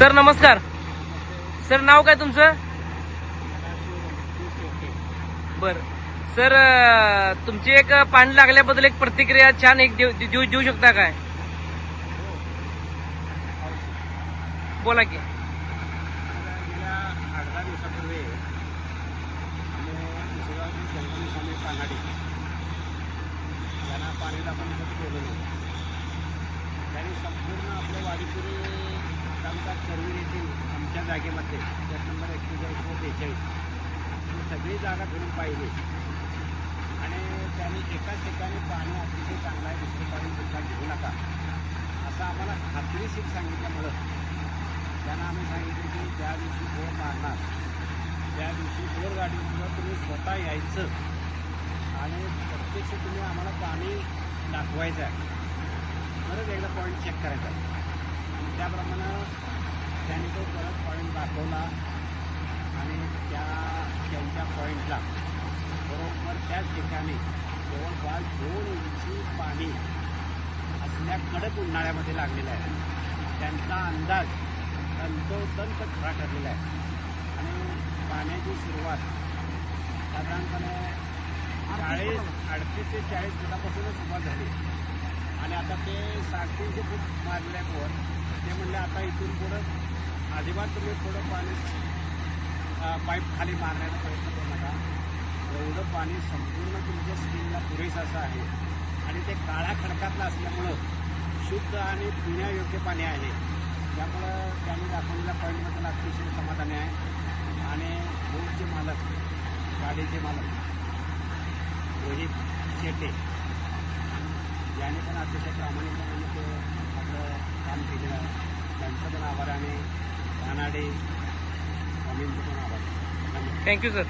Sir नमस्कार. Sir नाव काय तुमचं? बर सर, तुमची एक पाणी लागल्याबद्दल एक प्रतिक्रिया छान एक देऊ शकता काय? बोला की. गेल्या 8-10 दिवसापूर्वी जंगली स्वामी कानाडी यांना पाणी आपण केलेलं आहे. त्यांनी संपूर्ण आपल्या वाडीपुरी तालुक्यात करवीर येथील आमच्या जागेमध्ये गट नंबर 41-42 ही सगळी जागा फिरून पाहिली आणि त्यांनी एकाच ठिकाणी पाणी अतिशय चांगलं आहे, दुसरं पाणी सुद्धा घेऊ नका असं आम्हाला खात्रीशीर सांगितल्यामुळं त्यांना आम्ही सांगितलं की ज्या दिवशी बोर मारणार त्या दिवशी बोर गाडीसुद्धा तुम्ही स्वतः यायचं आणि प्रत्यक्ष तुम्ही आम्हाला पाणी दाखवायचं आहे, परत एकदा पॉईंट चेक करायचा आणि त्याप्रमाणे त्यांनी तो परत पॉईंट दाखवला आणि त्यांच्या पॉईंटला बरोबर त्याच ठिकाणी जवळपास 2 इंची पाणी असल्या कडक उन्हाळ्यामध्ये लागलेलं आहे. त्यांचा अंदाज तंतोतंत खरा ठरलेला आहे आणि पाण्याची सुरुवात साधारणपणे 38 ते 40 फुटापासूनच सुरुवात झाली आणि आता ते 350 फूट मारल्यावर ते म्हणले आता इथून पुढं अजिबात तुम्ही थोडं पाणी पाईप खाली मारण्याचा प्रयत्न करू नका. एवढं पाणी संपूर्ण तुमच्या स्किनला पुरेसं असं आहे आणि ते काळ्या खडकातलं असल्यामुळं शुद्ध आणि पिण्यायोग्य पाणी आहे. त्यामुळं त्यांनी दाखवलेल्या पॉईंटबद्दल अतिशय समाधानी आहे आणि बोटचे मालक, गाडीचे मालक रोहित शेटे यांनी पण अतिशय प्रामाणिकपणे ते आपलं काम केलेलं आहे. त्यांचं पण आभार आणि कानाडे स्वामींचं पण आभार. Thank you sir.